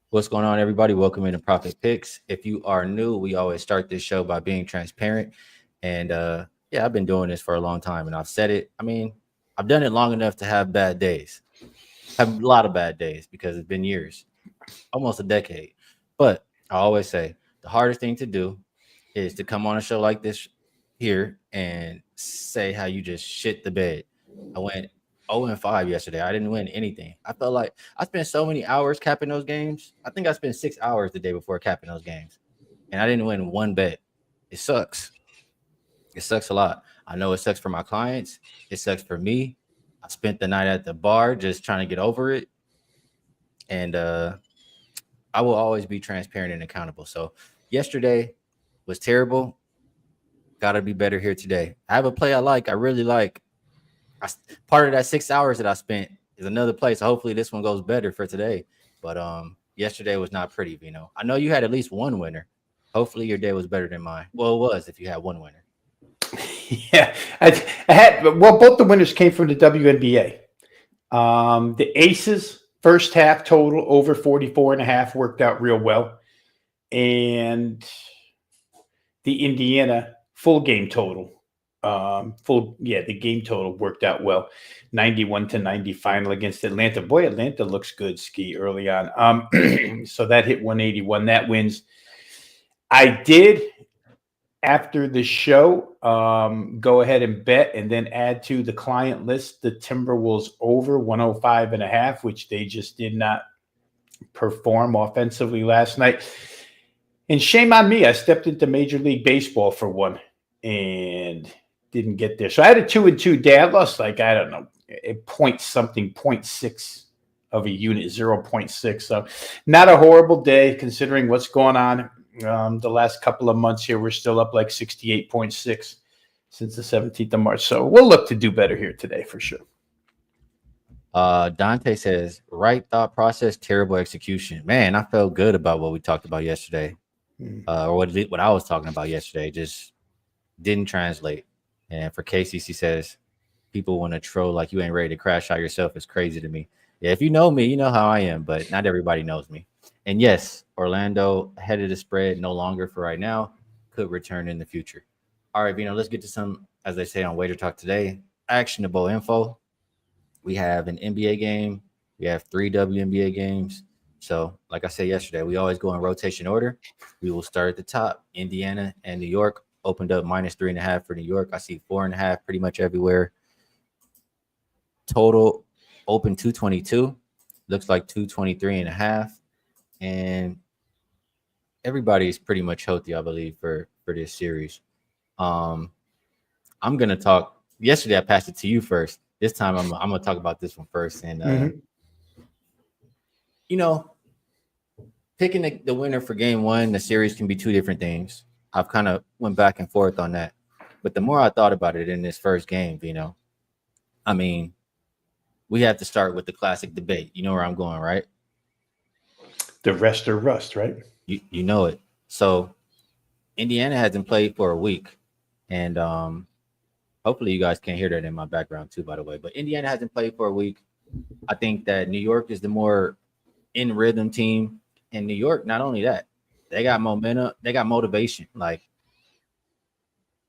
What's going on, everybody? Welcome into Profit Picks. If you are new, we always start this show by being transparent. And yeah, I've been doing this for a long time and I've said it. I mean, I've done it long enough to have bad days. Have a lot of bad days because it's been years, almost a decade. But I always say the hardest thing to do is to come on a show like this here and say how you just shit the bed. I went 0-5 yesterday. I didn't win anything. I felt like I spent so many hours capping those games. I think I spent 6 hours the day before capping those games, and I didn't win one bet. It sucks. It sucks a lot. I know it sucks for my clients. It sucks for me. I spent the night at the bar just trying to get over it. And I will always be transparent and accountable. So yesterday was terrible. Got to be better here today. I have a play I like. I really like. Part of that 6 hours that I spent is another play. So hopefully this one goes better for today. But yesterday was not pretty, Vino. I know you had at least one winner. Hopefully your day was better than mine. Well, it was if you had one winner. Yeah, I had. Well, both the winners came from the WNBA. The Aces first half total over 44.5 worked out real well, and the Indiana full game total, the game total worked out well, 91-90 final against Atlanta. Boy, Atlanta looks good, Skee, early on. So that hit 181. That wins. I did, after the show, go ahead and bet and then add to the client list the Timberwolves over 105.5, which they just did not perform offensively last night. And shame on me. I stepped into Major League Baseball for one and didn't get there. So I had a 2-2 day. I lost I don't know, a point something, 0.6 of a unit, 0.6. So not a horrible day considering what's going on. The last couple of months here, we're still up 68.6 since the 17th of March. So we'll look to do better here today for sure. Dante says, right thought process, terrible execution. Man, I felt good about what we talked about yesterday. Or what I was talking about yesterday. Just didn't translate. And for KCC says, people want to troll like you ain't ready to crash out yourself. It's crazy to me. Yeah, if you know me, you know how I am, but not everybody knows me. And yes, Orlando ahead of the spread, no longer for right now, could return in the future. All right, Vino, let's get to some, as they say on Wager Talk today, actionable info. We have an NBA game. We have 3 WNBA games. So, like I said yesterday, we always go in rotation order. We will start at the top. Indiana and New York opened up -3.5 for New York. I see 4.5 pretty much everywhere. Total open 222. Looks like 223.5. And everybody's pretty much healthy, I believe, for this series. I'm gonna talk. Yesterday, I passed it to you first. This time, I'm gonna talk about this one first. And picking the winner for game one, the series can be two different things. I've kind of went back and forth on that, but the more I thought about it in this first game, I mean, we have to start with the classic debate. You know where I'm going, right? The rest or rust, right? You know it. So Indiana hasn't played for a week, and hopefully you guys can't hear that in my background too, by the way. But Indiana hasn't played for a week. I think that New York is the more in rhythm team, and New York, not only that, they got momentum, they got motivation. Like,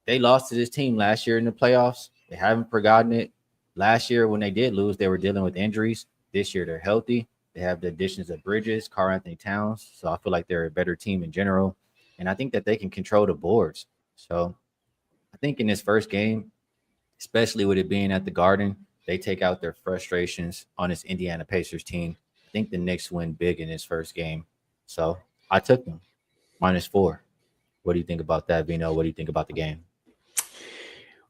they lost to this team last year in the playoffs. They haven't forgotten it. Last year, when they did lose, they were dealing with injuries. This year, they're healthy. They have the additions of Bridges, Karl Anthony Towns. So I feel like they're a better team in general. And I think that they can control the boards. So I think in this first game, especially with it being at the Garden, they take out their frustrations on this Indiana Pacers team. I think the Knicks win big in this first game. So I took them -4. What do you think about that, Vino? What do you think about the game?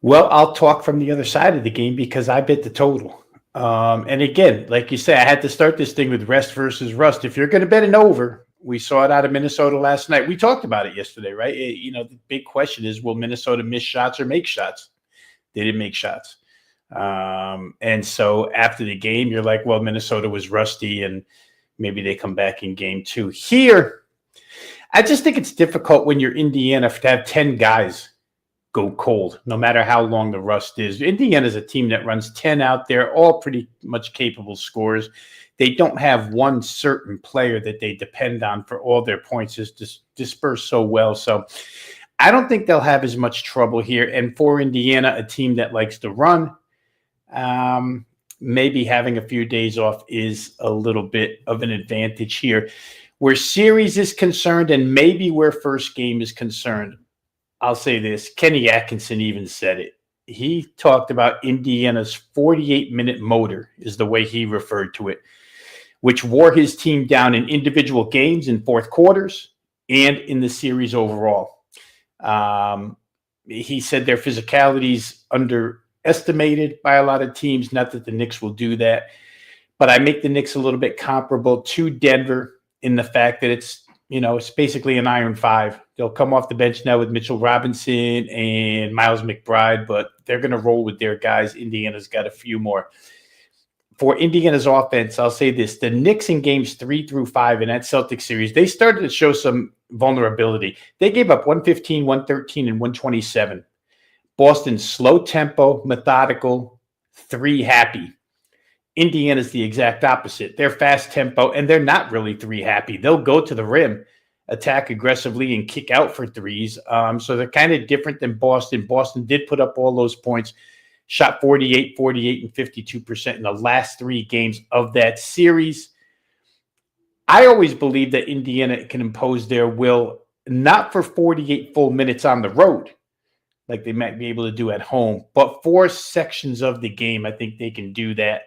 Well, I'll talk from the other side of the game because I bet the total. And again, like you say, I had to start this thing with rest versus rust. If you're going to bet an over, we saw it out of Minnesota last night. We talked about it yesterday, right? The big question is, will Minnesota miss shots or make shots? They didn't make shots. And so after the game, you're like, well, Minnesota was rusty and maybe they come back in game two. Here, I just think it's difficult when you're Indiana to have 10 guys go cold, no matter how long the rust is. Indiana's a team that runs 10 out there, all pretty much capable scorers. they don't have one certain player that they depend on for all their points, just disperse so well. So I don't think they'll have as much trouble here. And for Indiana, a team that likes to run, maybe having a few days off is a little bit of an advantage here. Where series is concerned, and maybe where first game is concerned, I'll say this. Kenny Atkinson even said it. He talked about Indiana's 48-minute motor, is the way he referred to it, which wore his team down in individual games in fourth quarters and in the series overall. He said their physicality is underestimated by a lot of teams. Not that the Knicks will do that, but I make the Knicks a little bit comparable to Denver in the fact that it's basically an iron five. They'll come off the bench now with Mitchell Robinson and Miles McBride, but they're going to roll with their guys. Indiana's got a few more. For Indiana's offense, I'll say this. The Knicks in games 3 through 5 in that Celtics series, they started to show some vulnerability. They gave up 115, 113, and 127. Boston's slow tempo, methodical, 3 happy. Indiana's the exact opposite. They're fast tempo, and they're not really 3 happy. They'll go to the rim, attack aggressively, and kick out for threes. So they're kind of different than Boston. Boston did put up all those points, shot 48, 48, and 52% in the last 3 games of that series. I always believe that Indiana can impose their will, not for 48 full minutes on the road, like they might be able to do at home, but 4 sections of the game, I think they can do that.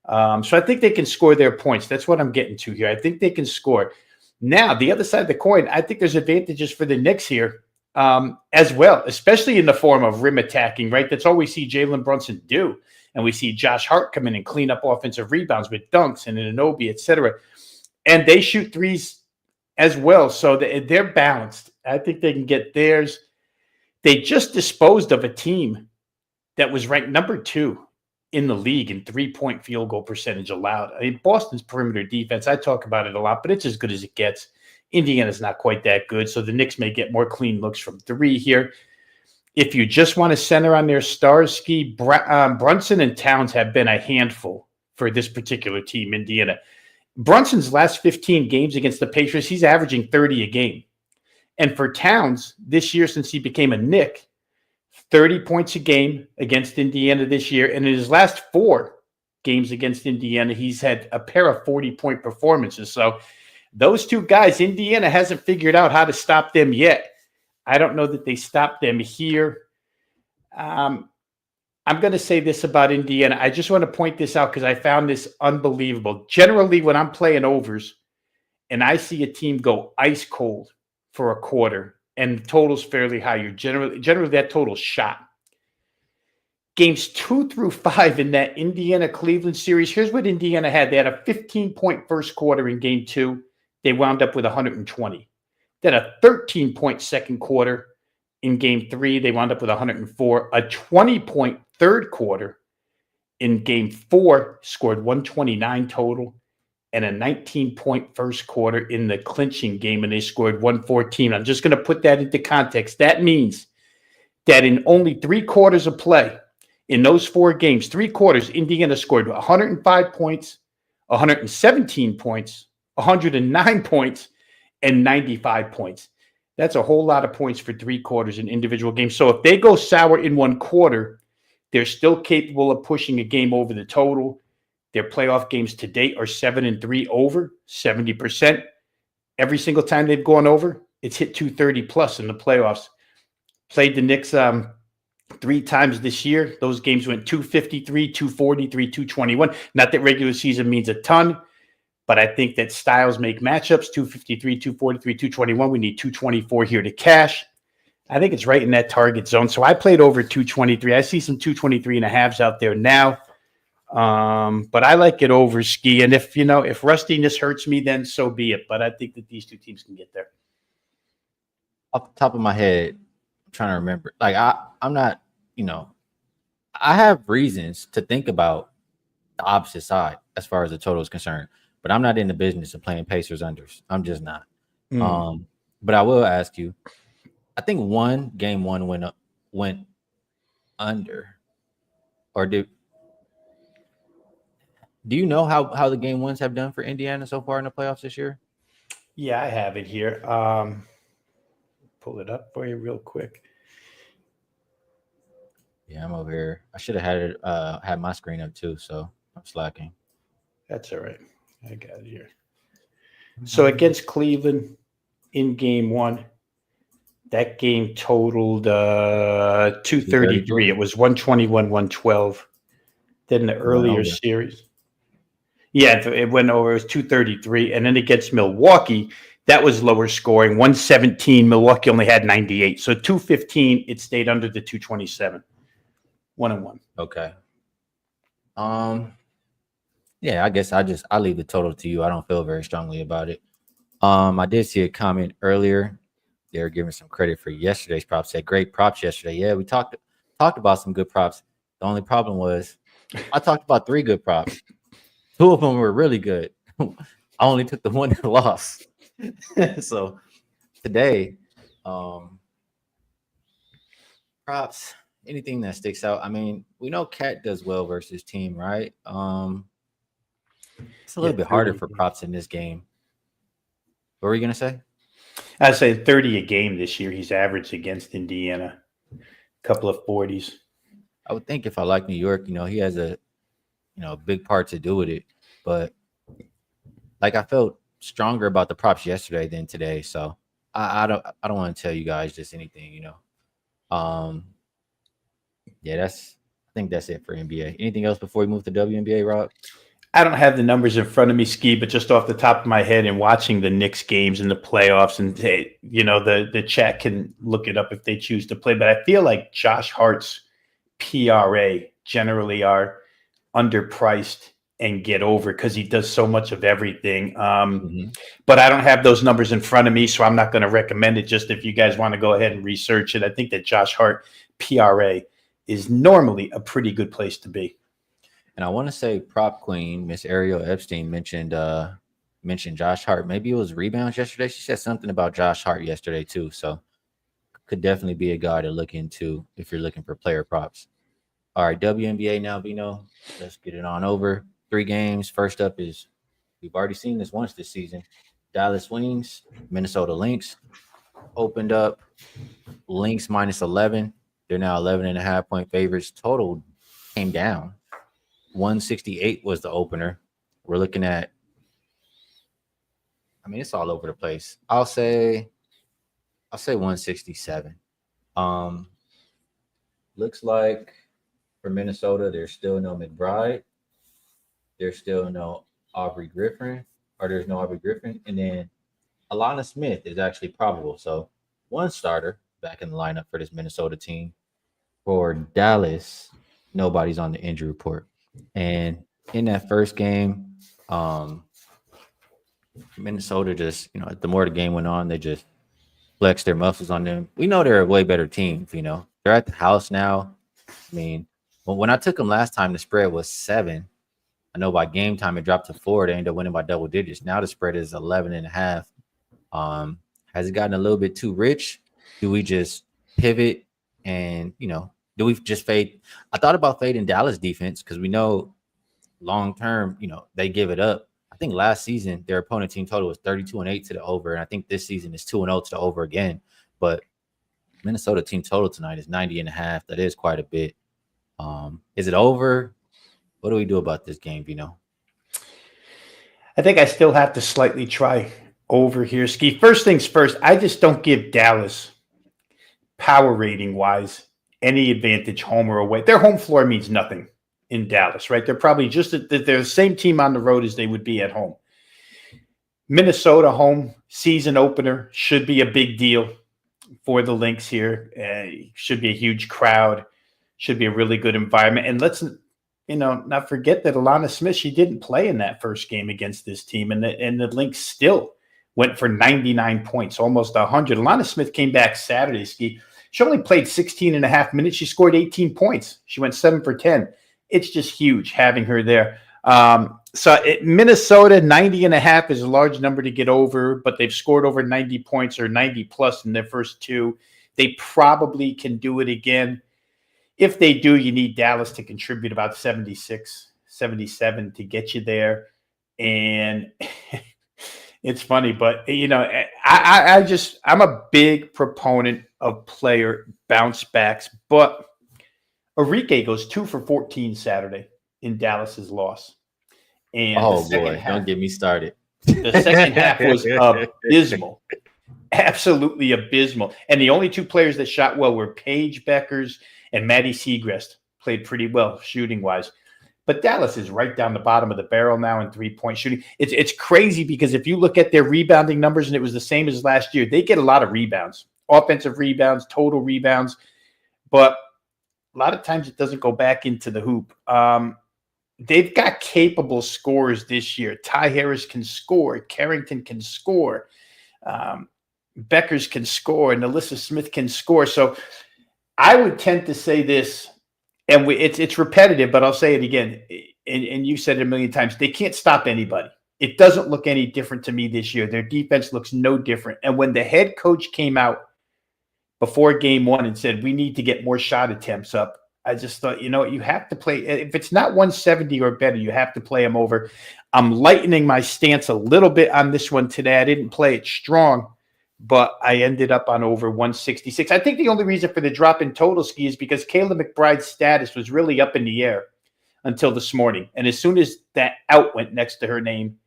So I think they can score their points. That's what I'm getting to here. I think they can score. Now, the other side of the coin, I think there's advantages for the Knicks here as well, especially in the form of rim attacking, right? That's all we see Jalen Brunson do. And we see Josh Hart come in and clean up offensive rebounds with dunks and Anunoby, et cetera. And they shoot threes as well. So they're balanced. I think they can get theirs. They just disposed of a team that was ranked number 2 in the league in 3-point field goal percentage allowed. I mean, Boston's perimeter defense, I talk about it a lot, but it's as good as it gets. Indiana's not quite that good, so the Knicks may get more clean looks from 3 here. If you just want to center on their stars, Skee, Brunson and Towns have been a handful for this particular team, Indiana. Brunson's last 15 games against the Pacers, he's averaging 30 a game. And for Towns, this year since he became a Knick, 30 points a game against Indiana this year. And in his last 4 games against Indiana, he's had a pair of 40-point performances. So those 2 guys, Indiana hasn't figured out how to stop them yet. I don't know that they stopped them here. I'm going to say this about Indiana. I just want to point this out because I found this unbelievable. Generally, when I'm playing overs and I see a team go ice cold for a quarter, and the total's fairly high, you're generally that total's shot. Games 2 through 5 in that Indiana-Cleveland series, here's what Indiana had. They had a 15-point first quarter in game 2. They wound up with 120. Then a 13-point second quarter in game 3. They wound up with 104. A 20-point third quarter in game 4, scored 129 total. And a 19-point first quarter in the clinching game, and they scored 114. I'm just going to put that into context. That means that in only 3 quarters of play, in those 4 games, 3 quarters, Indiana scored 105 points, 117 points, 109 points, and 95 points. That's a whole lot of points for 3 quarters in individual games. So if they go sour in 1 quarter, they're still capable of pushing a game over the total. Their playoff games to date are 7-3 over, 70%. Every single time they've gone over, it's hit 230 plus in the playoffs. Played the Knicks 3 times this year. Those games went 253, 243, 221. Not that regular season means a ton, but I think that styles make matchups. 253, 243, 221. We need 224 here to cash. I think it's right in that target zone. So I played over 223. I see some 223 and a halves out there now. But I like it over, Skee. And if rustiness hurts me, then so be it. But I think that these 2 teams can get there. Off the top of my head, I'm trying to remember. Like I'm not, I have reasons to think about the opposite side as far as the total is concerned, but I'm not in the business of playing Pacers unders. I'm just not. But I will ask you, I think game one went under, or did Do you know how the game ones have done for Indiana so far in the playoffs this year? Yeah, I have it here. Pull it up for you real quick. Yeah, I'm over here. I should have had it had my screen up too, so I'm slacking. That's all right. I got it here. So against Cleveland in game one, that game totaled 233. It was 121, 112. Then the earlier series. Yeah, it went over. It was 233. And then against Milwaukee, that was lower scoring, 117. Milwaukee only had 98. So 215, it stayed under the 227. 1-1. Okay. Yeah, I guess I leave the total to you. I don't feel very strongly about it. I did see a comment earlier. They were giving some credit for yesterday's props. Said great props yesterday. Yeah, we talked about some good props. The only problem was I talked about 3 good props. 2 of them were really good. I only took the one that lost. So today, props, anything that sticks out. I mean, we know Cat does well versus team, right? It's a little bit harder for props in this game. What were you gonna say? I'd say 30 a game this year. He's averaged against Indiana. A couple of 40s. I would think if I like New York, he has a big part to do with it. But like I felt stronger about the props yesterday than today. So I don't want to tell you guys just anything, Yeah, I think that's it for NBA. Anything else before we move to WNBA, Rob? I don't have the numbers in front of me, Skee, but just off the top of my head and watching the Knicks games in the playoffs, and the chat can look it up if they choose to play. But I feel like Josh Hart's PRA generally are underpriced and get over because he does so much of everything. But I don't have those numbers in front of me, so I'm not going to recommend it. Just if you guys want to go ahead and research it, I think that Josh Hart PRA is normally a pretty good place to be. And I want to say prop queen, Miss Ariel Epstein, mentioned Josh Hart. Maybe it was rebounds yesterday. She said something about Josh Hart yesterday too. So could definitely be a guy to look into if you're looking for player props. All right, WNBA now, Veno. Let's get it on over. 3 games. First up is, we've already seen this once this season. Dallas Wings, Minnesota Lynx. Opened up Lynx minus 11. They're now 11.5-point favorites. Total came down. 168 was the opener. We're looking at, it's all over the place. I'll say 167. Looks like for Minnesota, there's still no McBride. There's still no Aubrey Griffin, there's no Aubrey Griffin. And then Alana Smith is actually probable. So 1 starter back in the lineup for this Minnesota team. For Dallas, nobody's on the injury report. And in that first game, Minnesota just, the more the game went on, they just flexed their muscles on them. We know they're a way better team, They're at the house now. When I took them last time, the spread was 7. I know by game time it dropped to 4. They ended up winning by double digits. Now the spread is 11.5. Has it gotten a little bit too rich? Do we just pivot and, do we just fade? I thought about fading Dallas defense because we know long term, they give it up. I think last season their opponent team total was 32-8 to the over, and I think this season is 2-0 to the over again. But Minnesota team total tonight is 90.5. That is quite a bit. Is it over? What do we do about this game, Veno? I think I still have to slightly try over here, Skee. First things first, I just don't give Dallas power rating wise any advantage home or away. Their home floor means nothing in Dallas, right? They're probably they're the same team on the road as they would be at home. Minnesota home season opener should be a big deal for the Lynx here. Should be a huge crowd. Should be a really good environment. And let's not forget that Alana Smith, she didn't play in that first game against this team, and the Lynx still went for 99 points, almost 100. Alana Smith came back Saturday, Skee. She only played 16 and a half minutes. She scored 18 points. She went 7 for 10. It's just huge having her there. Minnesota, 90.5 is a large number to get over, but they've scored over 90 points or 90 plus in their first 2. They probably can do it again. If they do, you need Dallas to contribute about 76, 77 to get you there. And it's funny, but I'm a big proponent of player bounce backs, but Enrique goes 2 for 14 Saturday in Dallas's loss. And oh boy, don't get me started. The second half was abysmal. Absolutely abysmal. And the only two players that shot well were Paige Beckers and Maddie Segrest. Played pretty well shooting-wise. But Dallas is right down the bottom of the barrel now in three-point shooting. It's crazy because if you look at their rebounding numbers, and it was the same as last year, they get a lot of rebounds. Offensive rebounds, total rebounds. But a lot of times it doesn't go back into the hoop. They've got capable scorers this year. Ty Harris can score. Carrington can score. Beckers can score. And Alyssa Smith can score. So I would tend to say this, and it's repetitive, but I'll say it again. And you said it a million times. They can't stop anybody. It doesn't look any different to me this year. Their defense looks no different. And when the head coach came out before game one and said, we need to get more shot attempts up, I just thought, you have to play. If it's not 170 or better, you have to play them over. I'm lightening my stance a little bit on this one today. I didn't play it strong, but I ended up on over 166. I think the only reason for the drop in total, Skee, is because Kayla McBride's status was really up in the air until this morning. And as soon as that out went next to her name,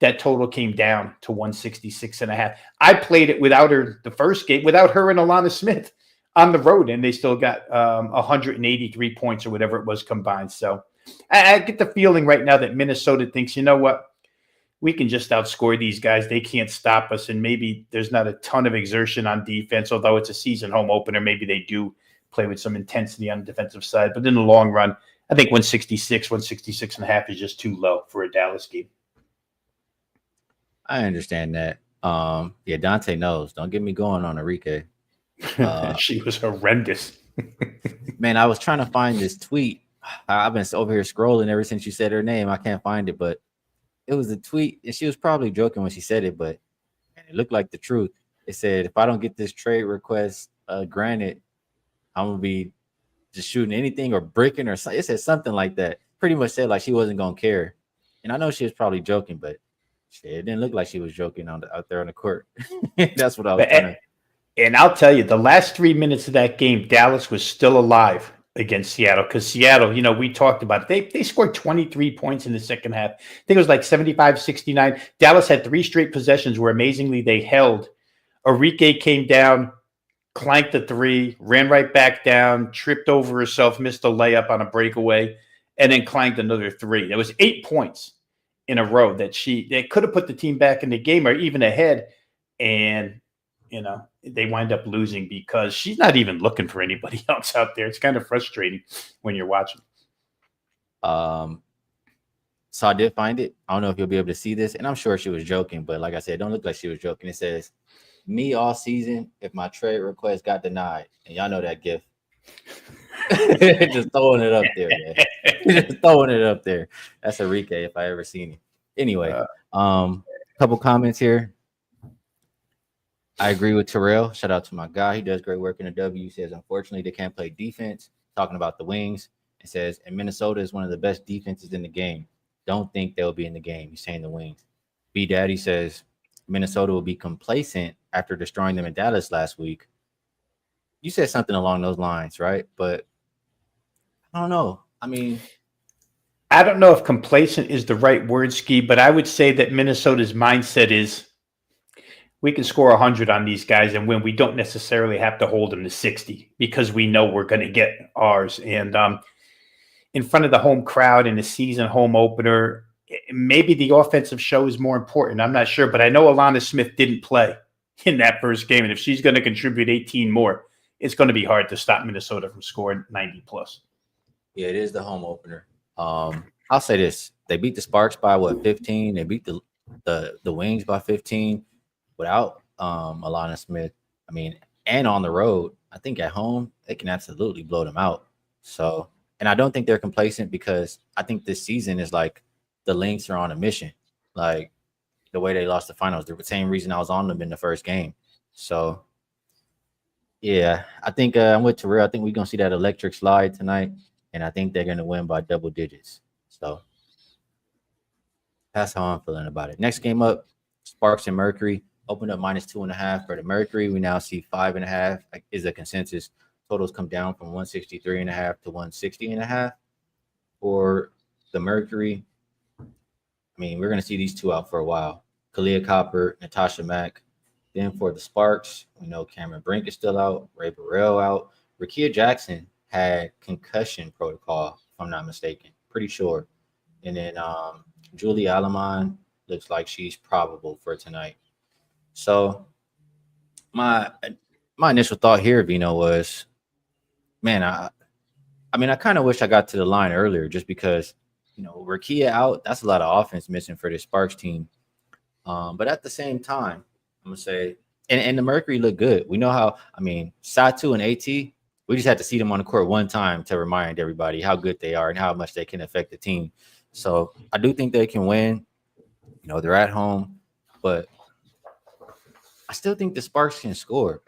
that total came down to 166.5. I played it without her the first game, without her and Alana Smith on the road, and they still got 183 points or whatever it was combined. So I get the feeling right now that Minnesota thinks, you know what, we can just outscore these guys. They can't stop us, and maybe there's not a ton of exertion on defense, although it's a season home opener. Maybe they do play with some intensity on the defensive side. But in the long run, I think 166.5 is just too low for a Dallas game. I understand that. Yeah, Dante knows. Don't get me going on Enrique. She was horrendous. Man, I was trying to find this tweet. I've been over here scrolling ever since you said her name. I can't find it, but it was a tweet, and she was probably joking when she said it, but man, it looked like the truth. It said, if I don't get this trade request granted, I'm going to be just shooting anything or bricking or something. It said something like that. Pretty much said like she wasn't going to care. And I know she was probably joking, but shit, it didn't look like she was joking out there on the court. That's what I was trying to. And I'll tell you, the last 3 minutes of that game, Dallas was still alive against Seattle, because Seattle, we talked about it. They scored 23 points in the second half. I think it was like 75-69. Dallas had 3 straight possessions where amazingly they held. Enrique came down, clanked the 3, ran right back down, tripped over herself, missed a layup on a breakaway, and then clanked another 3. There was 8 points in a row that they could have put the team back in the game or even ahead. And they wind up losing because she's not even looking for anybody else out there. It's kind of frustrating when you're watching. So I did find it. I don't know if you'll be able to see this, and I'm sure she was joking, but like I said, it don't look like she was joking. It says, me all season if my trade request got denied. And y'all know that gift. Just throwing it up there, man. Just throwing it up there. That's Enrique if I ever seen it. Anyway, couple comments here. I agree with Terrell. Shout out to my guy. He does great work in the W. He says, unfortunately, they can't play defense. Talking about the Wings. It says, and Minnesota is one of the best defenses in the game. Don't think they'll be in the game. He's saying the Wings. B Daddy says, Minnesota will be complacent after destroying them in Dallas last week. You said something along those lines, right? But I don't know. I mean, I don't know if complacent is the right word, Skee, but I would say that Minnesota's mindset is, we can score 100 on these guys and win. We don't necessarily have to hold them to 60 because we know we're going to get ours. And in front of the home crowd in the season home opener, maybe the offensive show is more important. I'm not sure, but I know Alana Smith didn't play in that first game. And if she's going to contribute 18 more, it's going to be hard to stop Minnesota from scoring 90 plus. Yeah, it is the home opener. I'll say this. They beat the Sparks by 15? They beat the Wings by 15. Without Alana Smith, I mean, and on the road, I think at home, they can absolutely blow them out. So, and I don't think they're complacent because I think this season is like the Lynx are on a mission. Like the way they lost the finals, the same reason I was on them in the first game. So, yeah, I think I'm with Terrell. I think we're going to see that electric slide tonight, and I think they're going to win by double digits. So So that's how I'm feeling about it. Next game up, Sparks and Mercury. Opened up -2.5 for the Mercury. We now see 5.5 is a consensus. Totals come down from 163.5 to 160.5 for the Mercury. I mean, we're going to see these two out for a while. Kalia Copper, Natasha Mack. Then for the Sparks, we know Cameron Brink is still out, Ray Burrell out. Rakia Jackson had concussion protocol, if I'm not mistaken. Pretty sure. And then Julie Alamon looks like she's probable for tonight. So my initial thought here, Vino, was, man, I mean, I kind of wish I got to the line earlier just because, Rakia out, that's a lot of offense missing for the Sparks team. But at the same time, I'm going to say, and the Mercury look good. We know how, I mean, Satu and AT, we just had to see them on the court one time to remind everybody how good they are and how much they can affect the team. So I do think they can win. They're at home, but I still think the Sparks can score.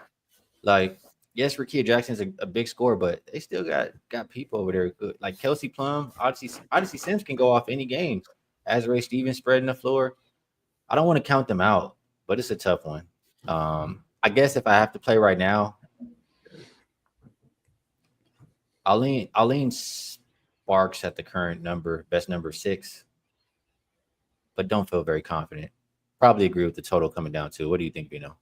Like, yes, Rakia Jackson's a big scorer, but they still got people over there good. Like Kelsey Plum, Odyssey Sims can go off any game. Azrae Stevens spreading the floor. I don't want to count them out, but it's a tough one. I guess if I have to play right now, I'll lean Sparks at the current best number 6, but don't feel very confident. Probably agree with the total coming down to. What do you think, Vino?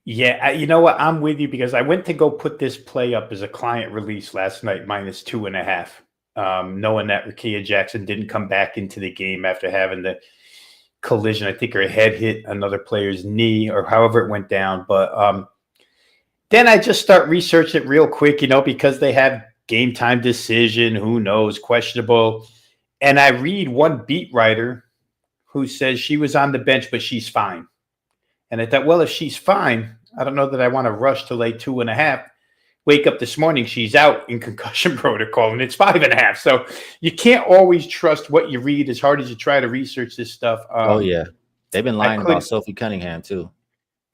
Yeah, you know what? I'm with you because I went to go put this play up as a client release last night, -2.5, knowing that Rakia Jackson didn't come back into the game after having the collision. I think her head hit another player's knee or however it went down. But then I just start researching it real quick, because they have game time decision, who knows, questionable. And I read one beat writer who says she was on the bench, but she's fine. And I thought, well, if she's fine, I don't know that I want to rush to lay 2.5. Wake up this morning, she's out in concussion protocol, and it's 5.5. So you can't always trust what you read as hard as you try to research this stuff. Oh, yeah. They've been lying about Sophie Cunningham, too.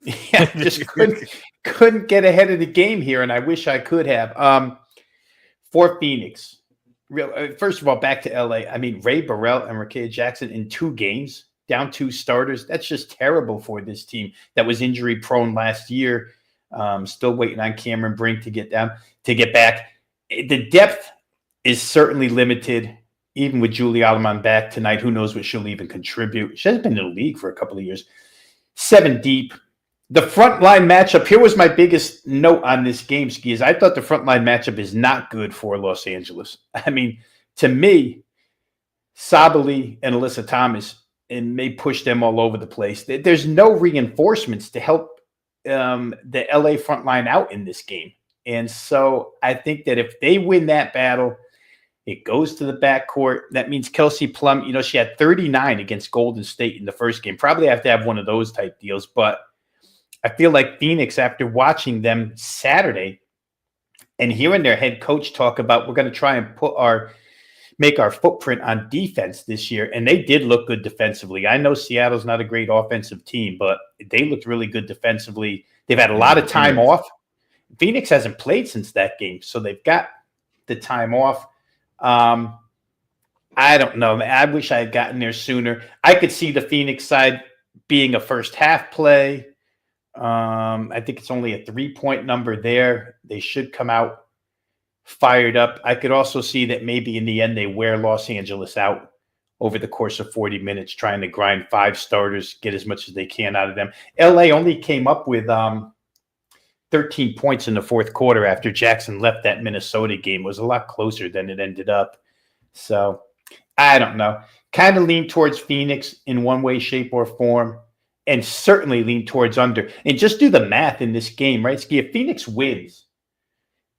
Yeah, just couldn't get ahead of the game here, and I wish I could have. For Phoenix, first of all, back to LA. I mean, Ray Burrell and Rakia Jackson in 2 games, down 2 starters. That's just terrible for this team that was injury prone last year. Still waiting on Cameron Brink to get back. The depth is certainly limited, even with Julie Alamon back tonight. Who knows what she'll even contribute? She hasn't been in the league for a couple of years. 7 deep. The front line matchup, here was my biggest note on this game, Skee, is I thought the front line matchup is not good for Los Angeles. I mean, to me, Sabali and Alyssa Thomas, and may push them all over the place. There's no reinforcements to help the LA front line out in this game. And so I think that if they win that battle, it goes to the backcourt. That means Kelsey Plum, she had 39 against Golden State in the first game. Probably have to have one of those type deals. But I feel like Phoenix, after watching them Saturday and hearing their head coach talk about we're going to try and make our footprint on defense this year, and they did look good defensively. I know Seattle's not a great offensive team, but they looked really good defensively. They've had a lot of time off. Phoenix hasn't played since that game, so they've got the time off. I don't know. I wish I had gotten there sooner. I could see the Phoenix side being a first half play. I think it's only a 3-point number there. They should come out fired up. I could also see that maybe in the end they wear Los Angeles out over the course of 40 minutes, trying to grind 5 starters, get as much as they can out of them. LA only came up with 13 points in the fourth quarter after Jackson left that Minnesota game. It was a lot closer than it ended up. So I don't know. Kind of lean towards Phoenix in one way, shape, or form, and certainly lean towards under. And just do the math in this game, right, Skee? If Phoenix wins,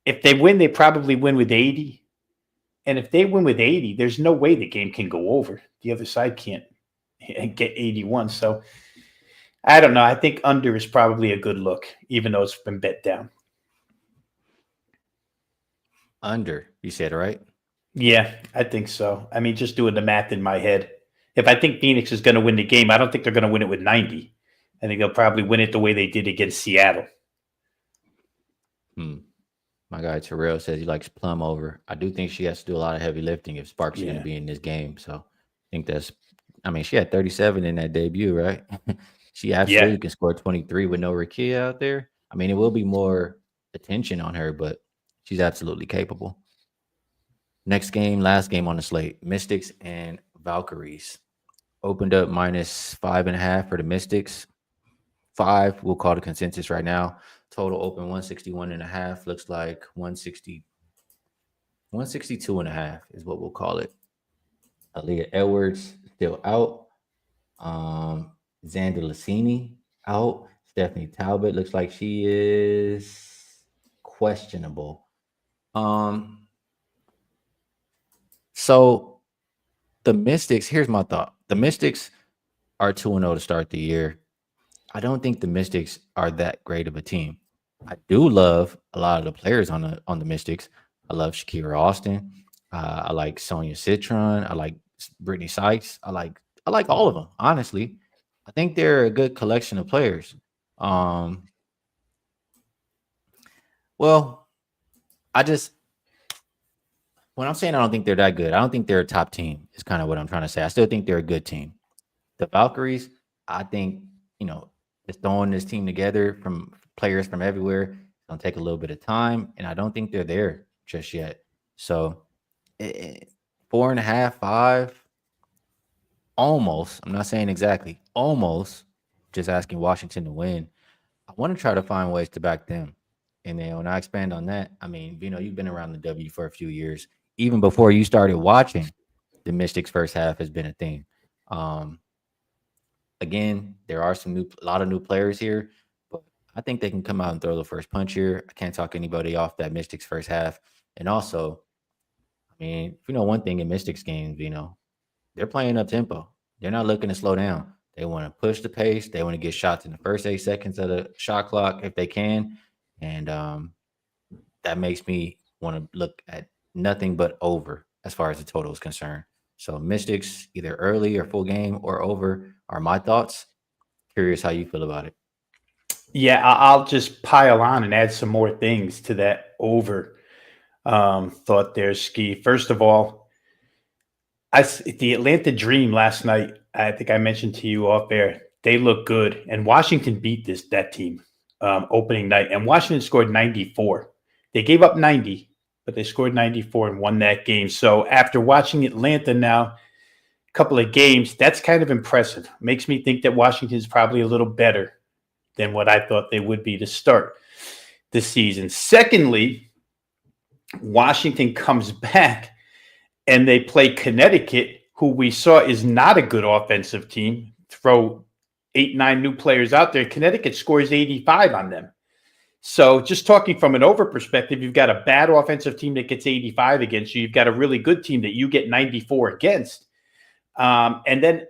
if they win, they probably win with 80. And if they win with 80, there's no way the game can go over. The other side can't get 81. So I don't know. I think under is probably a good look, even though it's been bet down. Under, you said, right? Yeah, I think so. I mean, just doing the math in my head. If I think Phoenix is going to win the game, I don't think they're going to win it with 90. I think they'll probably win it the way they did against Seattle. My guy Terrell says he likes Plum over. I do think she has to do a lot of heavy lifting if Sparks is going to Yeah. be in this game. So I think that's, I mean, she had 37 in that debut, right? She Yeah. absolutely can score 23 with no Rakia out there. I mean, it will be more attention on her, but she's absolutely capable. Next game, last game on the slate, Mystics and Valkyries. Opened up -5.5 for the Mystics. Five, we'll call the consensus right now. Total open 161.5. Looks like 162.5 is what we'll call it. Aaliyah Edwards still out. Um, Xander Lassini out. Stephanie Talbot looks like she is questionable. Um, so the Mystics, here's my thought. The Mystics are 2-0 to start the year. I don't think the Mystics are that great of a team. I do love a lot of the players on the Mystics. I love Shakira Austin. I like Sonia Citron. I like Brittany Sykes. I like all of them. Honestly, I think they're a good collection of players. Um, well, I just when I'm saying I don't think they're that good, I don't think they're a top team. Is kind of what I'm trying to say. I still think they're a good team. The Valkyries, I think, just throwing this team together from players from everywhere, it's gonna take a little bit of time, and I don't think they're there just yet. So, 4.5, 5, almost. I'm not saying exactly, almost. Just asking Washington to win. I want to try to find ways to back them. And then when I expand on that, I mean, you've been around the W for a few years. Even before you started watching, the Mystics first half has been a thing. Um, Again, there are a lot of new players here, but I think they can come out and throw the first punch here. I can't talk anybody off that Mystics first half. And also, I mean, if you know one thing in Mystics games, they're playing up tempo. They're not looking to slow down. They want to push the pace. They want to get shots in the first 8 seconds of the shot clock if they can. And that makes me want to look at nothing but over as far as the total is concerned. So Mystics, either early or full game or over are my thoughts. Curious how you feel about it. Yeah, I'll just pile on and add some more things to that over thought there, Skee. First of all, the Atlanta Dream last night, I think I mentioned to you off air, they look good. And Washington beat that team opening night. And Washington scored 94. They gave up 90, but they scored 94 and won that game. So after watching Atlanta now, a couple of games, that's kind of impressive. Makes me think that Washington is probably a little better than what I thought they would be to start the season. Secondly, Washington comes back and they play Connecticut, who we saw is not a good offensive team. Throw 8, 9 new players out there. Connecticut scores 85 on them. So just talking from an over perspective, you've got a bad offensive team that gets 85 against you. You've got a really good team that you get 94 against. And then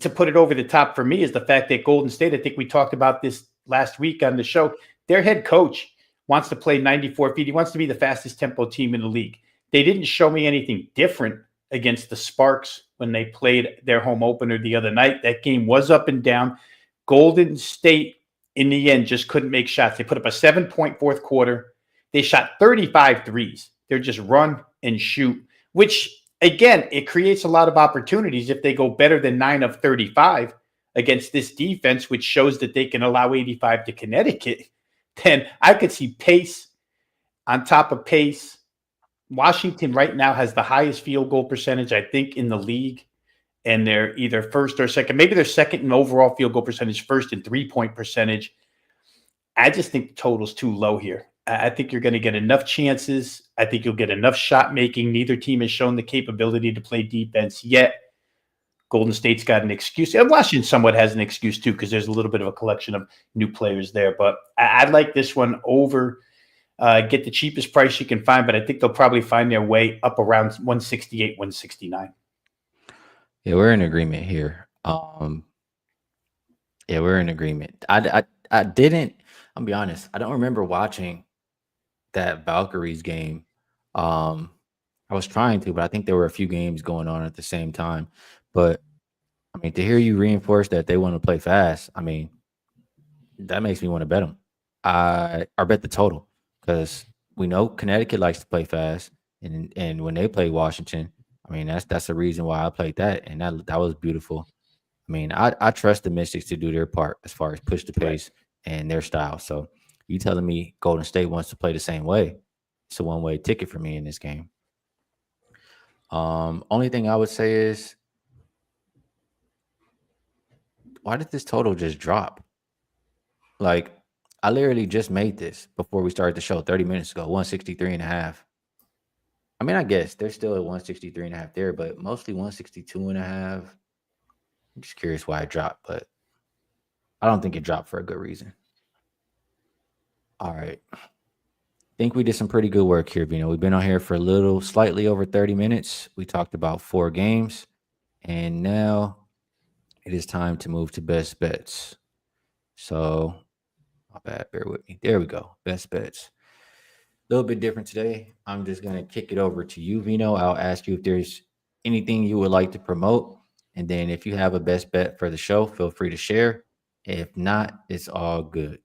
to put it over the top for me is the fact that Golden State, I think we talked about this last week on the show, their head coach wants to play 94 feet. He wants to be the fastest tempo team in the league. They didn't show me anything different against the Sparks when they played their home opener the other night. That game was up and down. Golden State, in the end, just couldn't make shots. They put up a 7-point fourth quarter. They shot 35 threes. They're just run and shoot, which, again, it creates a lot of opportunities if they go better than 9 of 35 against this defense, which shows that they can allow 85 to Connecticut. Then I could see pace on top of pace. Washington right now has the highest field goal percentage, I think, in the league. And they're either first or second. Maybe they're second in overall field goal percentage, first in three-point percentage. I just think the total's too low here. I think you're going to get enough chances. I think you'll get enough shot making. Neither team has shown the capability to play defense yet. Golden State's got an excuse. And Washington somewhat has an excuse too, because there's a little bit of a collection of new players there. But I'd like this one over. Get the cheapest price you can find, but I think they'll probably find their way up around 168, 169. Yeah, we're in agreement here. Yeah, we're in agreement. I didn't. I'll be honest. I don't remember watching that Valkyries game. Um, I was trying to, but I think there were a few games going on at the same time. But I mean, to hear you reinforce that they want to play fast, I mean, that makes me want to bet them. I bet the total because we know Connecticut likes to play fast, and when they play Washington, I mean that's the reason why I played that, and that was beautiful. I mean, I trust the Mystics to do their part as far as push the Right. pace and their style. So you telling me Golden State wants to play the same way? It's a one way ticket for me in this game. Only thing I would say is, why did this total just drop? Like, I literally just made this before we started the show 30 minutes ago, 163 and a half. I mean, I guess they're still at 163 and a half there, but mostly 162 and a half. I'm just curious why it dropped, but I don't think it dropped for a good reason. All right. Think we did some pretty good work here, Vino. We've been on here for a little, slightly over 30 minutes. We talked about 4 games, and now it is time to move to best bets. So, my bad, bear with me. There we go. Best bets. A little bit different today. I'm just going to kick it over to you, Vino. I'll ask you if there's anything you would like to promote. And then if you have a best bet for the show, feel free to share. If not, it's all good.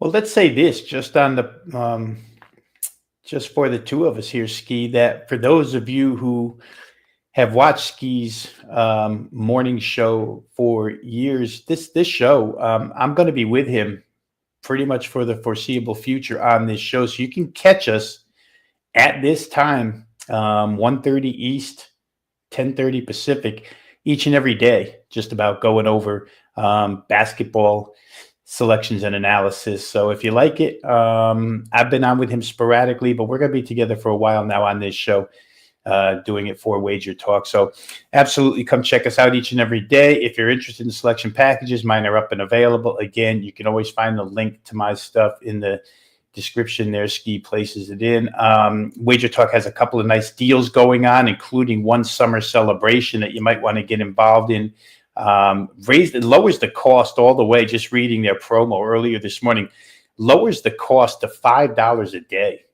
Well, let's say this just on the just for the two of us here, Skee, that for those of you who have watched Skee's morning show for years, this show, I'm going to be with him pretty much for the foreseeable future on this show. So you can catch us at this time, 1:30 East, 10:30 Pacific, each and every day, just about going over basketball selections and analysis. So if you like it, I've been on with him sporadically, but we're going to be together for a while now on this show, doing it for Wager Talk. So absolutely come check us out each and every day. If you're interested in selection packages, mine are up and available. Again, you can always find the link to my stuff in the description there. Skee places it in. Wager Talk has a couple of nice deals going on, including one summer celebration that you might want to get involved in. It lowers the cost all the way. Just reading their promo earlier this morning, lowers the cost to $5 a day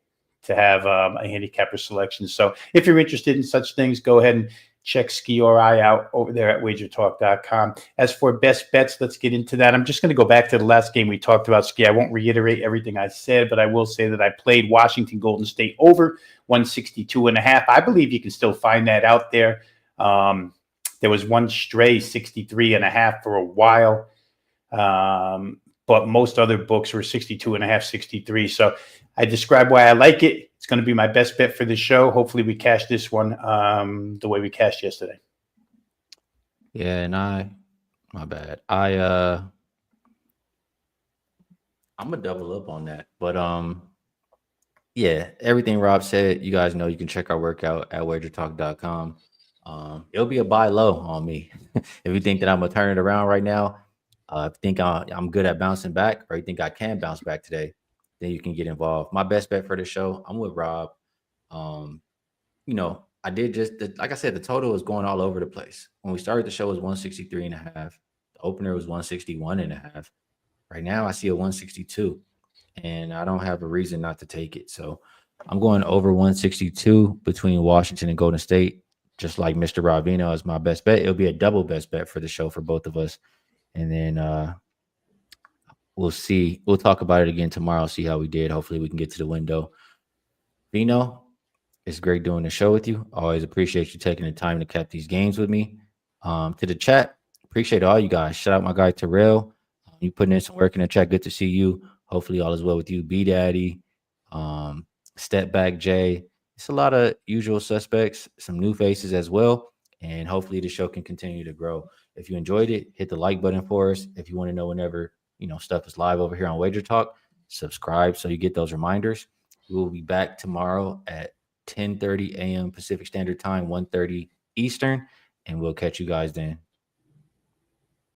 to have a handicapper selection. So if you're interested in such things, go ahead and check Skee or I out over there at wagertalk.com. As for best bets, let's get into that. I'm just going to go back to the last game we talked about, Skee. I won't reiterate everything I said, but I will say that I played Washington Golden State over 162 and a half. I believe you can still find that out there. There was one stray 63 and a half for a while. But most other books were 62 and a half, 63. So I describe why I like it. It's going to be my best bet for the show. Hopefully we cash this one the way we cashed yesterday. Yeah, and my bad. I'm gonna double up on that. But yeah, everything Rob said, you guys know you can check our workout at wagertalk.com. It'll be a buy low on me. If you think that I'm gonna turn it around right now, if you think I'm good at bouncing back, or you think I can bounce back today, then you can get involved. My best bet for the show, I'm with Rob. I did like I said, the total is going all over the place. When we started the show, it was 163 and a half. The opener was 161 and a half. Right now, I see a 162, and I don't have a reason not to take it. So I'm going over 162 between Washington and Golden State, just like Mr. Rob Veno is my best bet. It'll be a double best bet for the show for both of us. And then we'll see. We'll talk about it again tomorrow, see how we did. Hopefully we can get to the window. Veno, it's great doing the show with you. Always appreciate you taking the time to cap these games with me. To the chat, appreciate all you guys. Shout out my guy Terrell. You putting in some work in the chat. Good to see you. Hopefully all is well with you. B Daddy, Step Back Jay. It's a lot of usual suspects, some new faces as well. And hopefully the show can continue to grow. If you enjoyed it, hit the like button for us. If you want to know whenever stuff is live over here on Wager Talk, subscribe so you get those reminders. We will be back tomorrow at 10:30 a.m. Pacific Standard Time, 1:30 Eastern, and we'll catch you guys then.